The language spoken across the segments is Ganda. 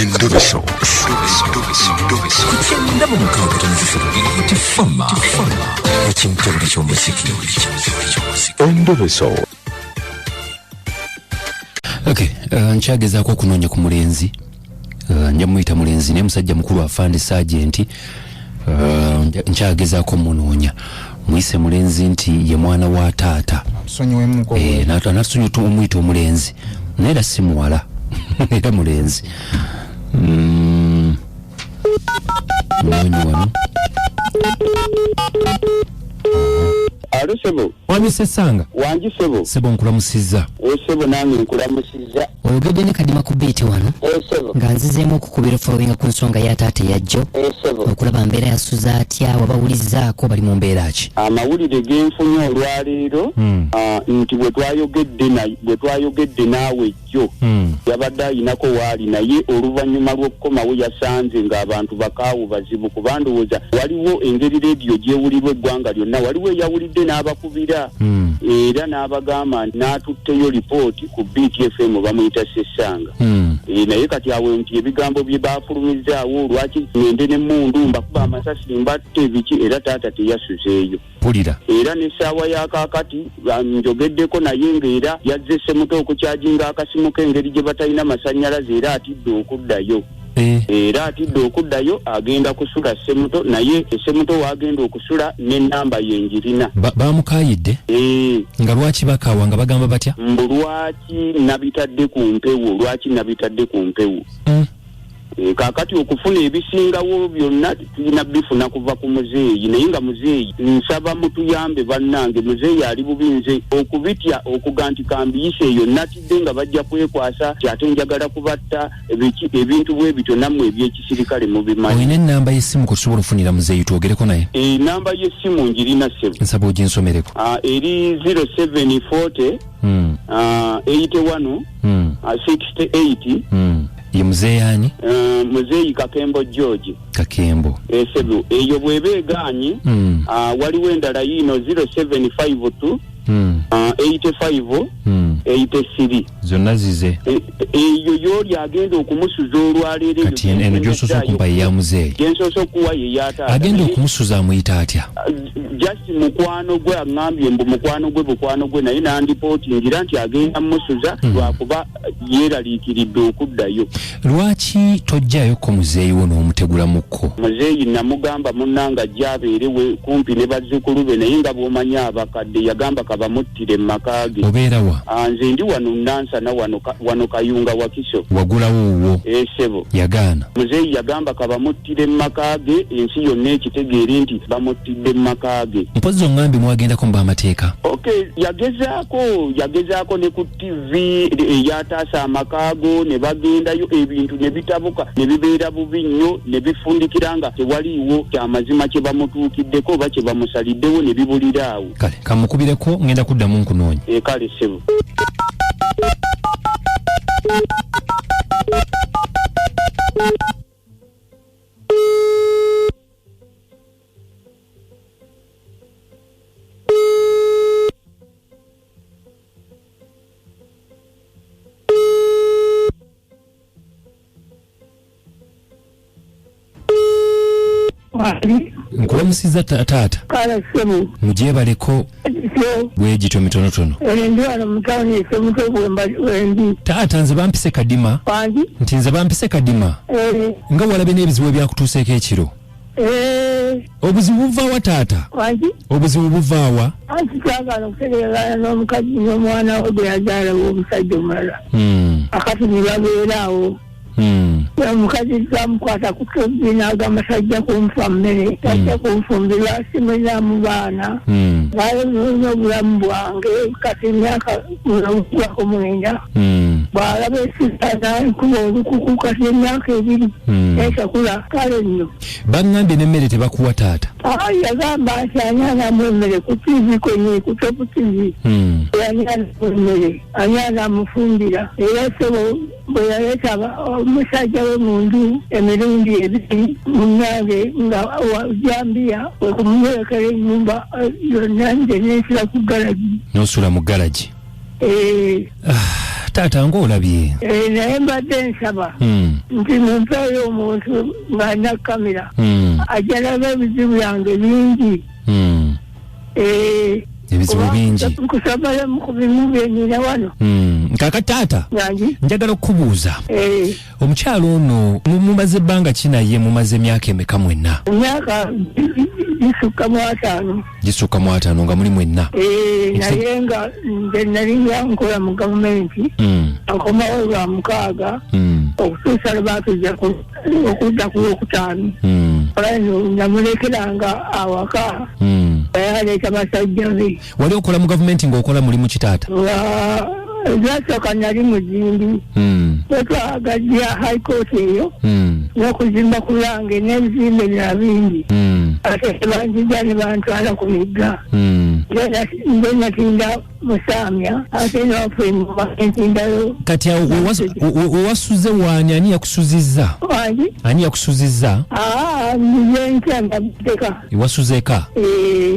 Endobeso. Kugenda mu mukaaga tonzifiro tifama ekintu buli ky'omuziki. Endobeso. Okay, nchagezaako okunoonya ku mulenzi. Nja muyita mulenzi naye musajja mukulu afande sergeant. Nchagezaako munoonya. Muyise mulenzi nti ye mwana wa taata. Sonyiwe muko. Natusonyiwe omuyita omulenzi. Naye era si muwala. Era mulenzi. Munoonya wano. Alo sebo. Wanyise sanga. Wanji sebo. Sebo nkulamusizza. Sebo nange nkulamusizza. Oyogedde ne Kadima ku beeti wano. Sebo. Nga nzizeemu okukubira following ku nsonga ya taata yajjo. Sebo. Okulaba mbeera yasuza atya wabawulizzaako bali mu mbeera ki. Amawulire genfunye olwaleero nti bwe twayogedde naawe jjo yabadde ayinako waali naye oluvannyuma lw'okukomawo yasanze ng'abantu bakaawo bazibu kuba ndowooza waliwo engeri leediyo gyewulirwa eggwanga lyonna waliwo eyawulidde n'abakubira era n'abagamba nti n'atutteyo lipooti ku BTFM bamuyita Sessanga naye kati awo nti ebigambo bye baafulumizaawo lwaki ngende n'emmundu mbakuba amasasi mbatte biki era taata teyasuzeeyo pulira era n'essaawa ya kaakati njogeddeko naye ng'era yazze Ssemuto okukyajinga akasimu k'engeri gye batalina masannyalaze era atidde okuddayo era atidde okuddayo agenda kusula Ssemuto naye Ssemuto wagenda okusula n'ennamba yenjirina bamukayidde nga lwaki bakaawa nga bagamba batya mbu lwaki nabitadde ku mpewo kakati okufuna ebisingawo byonna tulina bifuna kuva ku muzeeyi naye nga muzeeyi nsaba mutuyambe bannange muzeeyi ali bubinze okubitya okugantika mbiyise eyo natidde nga bajja kwekwasa kyate njagala kubatta ebintu bwe bityo nammwe ebyekisirikale mubimanyi. Olina ennamba y'essimu kusobola ofunira muzeeyi twogereko naye? Ennamba y'essimu njirina ssebo. Nsaba oginsomereko. Eri 0740 81 68 ye muzeeyi ani? Muzeeyi Kakembo George. Kakembo. Sebo eyo bwebe eganyi waliwo endala yino 0752 85 83 zonna zize eyo yoli agenda okumusuza olwaleero kati eno gyosoose okumpa ye ya muzeeyi gyensoose okuwa ye yataata agenda okumusuza amuyita atya just mukwano gwe aŋŋambye mbu mukwano gwe naye nandipootingira nti agenda mmusuza lwakuba yeeraliikiridde okuddayo. Lwaki tojjayoko muzeeyi wo n'omutegulamukko? Muzeeyi namugamba munnanga ajja abeerewe kumpi ne bazzukulu be naye nga bw'omanyi abakadde yagamba kabamuttire mu maka ge. Obeera wa? Nze ndi wano Nansana wano Kayunga Wakiso. Wagulawo wuwo? Sebo. Yagaana? Muzeeyi yagamba kabamuttire mu maka ge ensi yonna ekitegeere nti bamuttidde mu maka ge. Mpozzi oŋŋambye mwagendako mu b'amateeka? Okay, yagezaako ne ku TV eyataasa amakago ne bagendayo ebintu ne bitabuka ne bibeera bubi nnyo ne bifundikira nga tewaliiwo kyamazima kye bamutuukiddeko oba kye bamusaliddewo ne bibulira awo. Kale kamukubireko ngenda kuddamu nkunoonya. Kale sebo. Nkulamusizza taata. Kala sebo. Mugyebaleko bwe gityo mitonotono. Ndi wano mu tawuni Ssemuto wendi. Taata nze bampise Kadima. Wangi? Nti nze bampise Kadima. Nga walabe n'ebizibu ebyakutuuseeko ekiro. Obuzibu buvaawa taata? Wangi? Obuzibu buvaawa? Anti twagala okutegeeragana n'omukazi n'omwana we gwe yazaala w'omusajja omulala. Akati ne babeeraawo. Omukazi twamukwata ku tobbi n'agamba sajja kunfa mmere sajja kunfumbirwa simulira mu baana baalina obulamu bwange kati emyaka ogwako 9 bw'alaba esisana nkuba olukuku kati emyaka 2 ekakula kale nno baŋŋambye n'emmere tebakuwa taata? Yagamba nti ani anamuemmere ku TV kwenye ku topu TV ani anamu emmere ani anamufumbira era sebo bwe yaleeta omusajja we mundu emirundi 2 munnange nga Jambiya okumulekera ennyumba yonna nze nensula ku galagi. N'osula mu galagi? taata ng'olabye naye mbadde nsaba nti mumpeeyo omuntu ng'alina kamera ajja laba ebizibu byange bingi ebizibu bingi nkusabala mu bimu byenina wano kaka taata njagala okukubuuza omukyalo ono mumaze ebbanga ki naye mumaze emyaka emeka mwenna? emyaka gisukka mu 5 nga muli mwenna. naye nga nze nali nkola mu gavumenti nkomawo lwa 6 okutuusa lwe batujja okudda ku Lwokutaano olano namulekeranga awaka yaleeta basajja be. Wali okola mu gavumenti ng'okola mulimu ki taata? Zasooka nali muzimbi twetwagajja high court eyo n'okuzimba ku Lange n'ebizimbe bya bingi ate banjija ne bantwala ku migga nze natinda musamya ate noffe entindayo. Kati awo wewasuze waani? Ani yakusuzizza? Ani yakusuzizza? Nze ntya ndabiteka. Wasuze eka?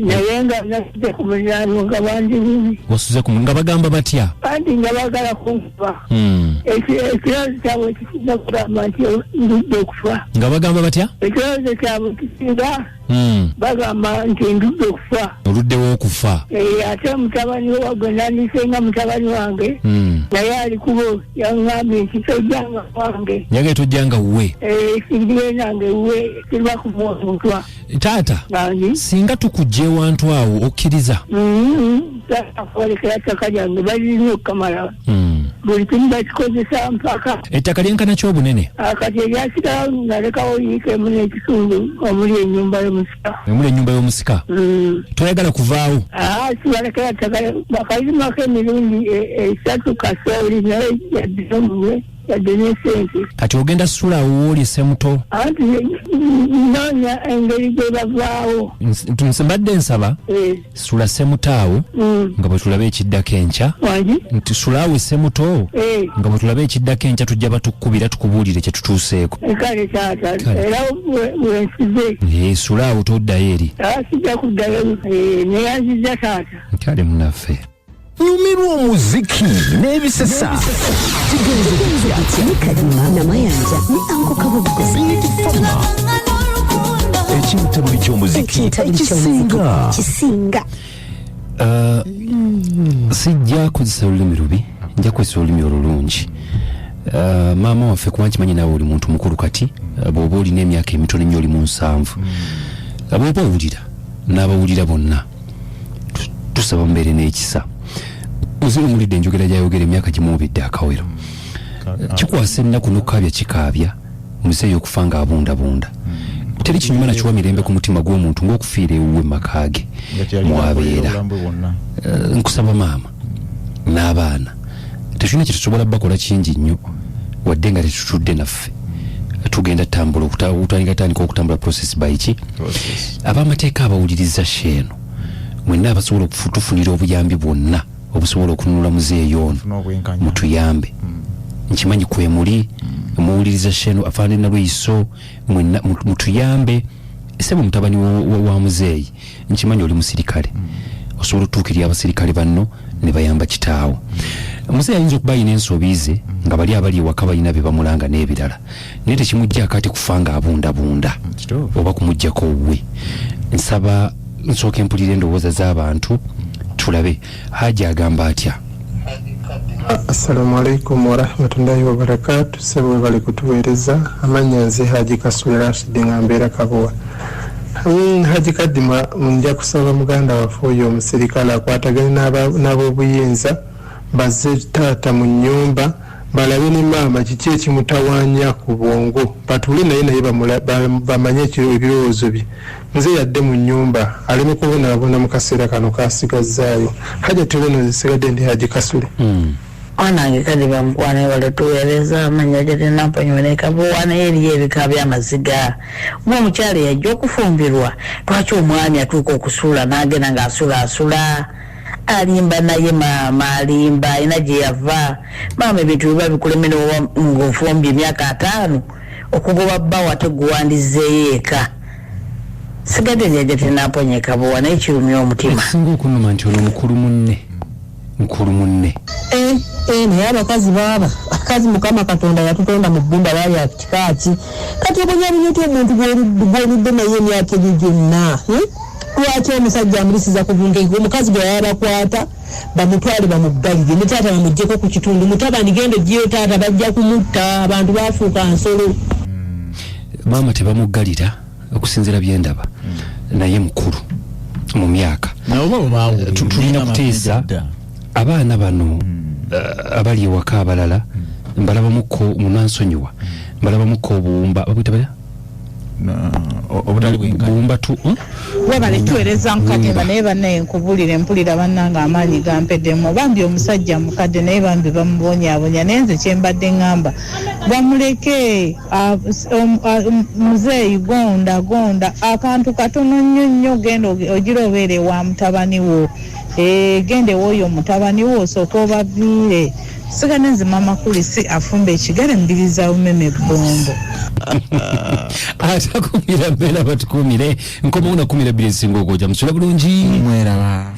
Naye nga nasite ku muliraano nga bandibubi. Wasuze nga bagamba batya? Kandi nga bagala kunkuba. Ekiroozi kyabwe kisinga kugamba nti ndudde okufa. Nga bagamba batya? Ekiroozi kyabwe kisinga bagamba nti ndudde okufa. Oluddewo okufa? Ate mutabani wagwe nandisenga mutabani wange naye ali kubo yaŋŋambye nti tojjanga wange. Yagala tojjanga wuwe? Sindiwe nange wuwe sirwa kumuwasuntwa. Taata singa tukujja ewantu awo okkiriza? Takwolekera ttaka lyange balina okukamala buli kimu bakikozesa mpaka. Ettaka lyenkana ki obunene? Kati eryasigala nalekawo yiikemu n'ekitundu omuli ennyumba y'omusika. Omuli ennyumba y'omusika? Toyagala kuvaawo? Sibalekera ttaka bakalimako emirundi 3 kasooli naye yaddira omulwe yadde n'esente. Kati ogenda ssula awo wooli Ssemuto? Anti noonya engeri gye bavaawo. Mbadde nsaba sula Ssemuto awo nga bwe tulaba ekiddako enkya. Nti sula awo Ssemuto nga bwe tulaba ekiddako enkya tujja batukkubira tukubuulire kye tutuuseeko. Kale taata era wensize. Sula awo toddayo eri? Sijja kuddayo neyanziza taata. Kale munaffe. Nyumirwa omuziki n'ebisesa Kadima na Mayanja ni Anko Kabugo ekintabuli ky'omuziki kisinga sijja kozesa olulimi lubi, nja kozesa olulimi olulungi. Maama waffe kuba nkimanyi naawe oli muntu mukulu kati bw'oba olina emyaka emitono ennyo oli mu 7 bw'oba owulira n'abawulira bonna tusaba mbeere n'ekisa. Muzire mulidde enjogera gyayogera emyaka gimuubidde akawero. Kikwasa ennaku n'okkaabya kikaabya muzeeyo okufa nga abundabunda. Teri kinyuma nakiwa mirembe ku mutima gw'omuntu ng'okufiira ewuwe maka ge mwabeera. Nkusaba maama n'abaana tekirina kye tusobola bakola kingi nnyo wadde nga tetutudde naffe tugenda tambula okutandika okutambula process bayiki ab'amateeka abawuliriza sheeno mwenna abasobola okutufunira obuyambi bwonna obusobola okununula muzeeyo ono mutuyambe. Nkimanyi kwe muli muwuliriza sheeno afaanana lweyiso mwenna mutuyambe. Esebo mutabani wa muzeeyi nkimanyi oli musirikale osobola otuukirira abasirikale banno ne bayamba kitaawo. Muzeeyi ayinza okuba ayina ensobi ze nga bali abali ewaka balina bye bamulanga n'ebirala naye tekimuggyako ati kufa nga abundabunda oba kumuggyako wuwe. Nsaba nsooka empulira endowooza z'abantu tulabe Haji agamba atya. Assalamu alaikum wa rahmatullahi wa barakatuh. Sebo bali kutuweereza amanya nze Haji Kasule Rashid ngambeera Kabuwa. Haji Kadima nja kusaba muganda waffe oyo omusirikale akwatagana n'ab'obuyinza bazze taata mu nnyumba balabe ne maama kiki ekimutawaanya ku bwongo batule naye bamanye ebirowoozo bye. Nze yadde mu nnyumba aleme kubonaabona mu kaseera kano kasigazzaayo. Haja tubono zisigadde ndi Haji Kasule. Wanange Kadima mukwana wale tuweereza amanya gye nampanyone Kabuwa naye eriyo ebika by'amaziga. Omukyala yajja okufumbirwa lwaki omwami atuuka okusuula n'agenda ng'asula alimba naye maama alimba alina gye yava. Maama ebintu biba bikulemera ng'ofumbye emyaka 5 okugoba bbawa teguwandizeeyo eka. Sigadde lyajja tenamponyeka Kabuwa naye kirumya omutima. Singa okunuma nti ono mukulu munne naye abakazi baaba akazi mukama katonda yatutonda mu bbumba bali kikaaki kati obonyabunyoti omuntu gw'oludde naye emyaka egyo gyonna lwaki omusajja amulisiza ku bunge omukazi gwe yabakwata bamutwale bamuggalire ne taata bamuggyeko ku kitundu mutabani genda ojjeyo taata bajja kumutta abantu bafuuka nsolo maama tebamuggalira okusinziira byendaba naye mukulu mu myaka tulina kuteesa abaana bano abali ewaka abalala mbalabamuko munansonyiwa mbalabamuko obuwumba babwita bala obutali buwumba tu webale tuweereza nkateba naye bannaye nkubulire mpulira bannanga amaanyi gampeddemu bambi omusajja mukadde naye bambi bamubonyaabonya naye nze kyembadde ŋŋamba bamuleke muzeeyi gonda akantu katono nnyo genda ogira obeere wa mutabani wo gende woyo mutabani wo osooka obaviire sigane nzima makulisi afumba ekigere mbiriza umeme bombo atakumira mbeera batukumire nkomauna kumira biri singa ogoja musula bulungi mweraba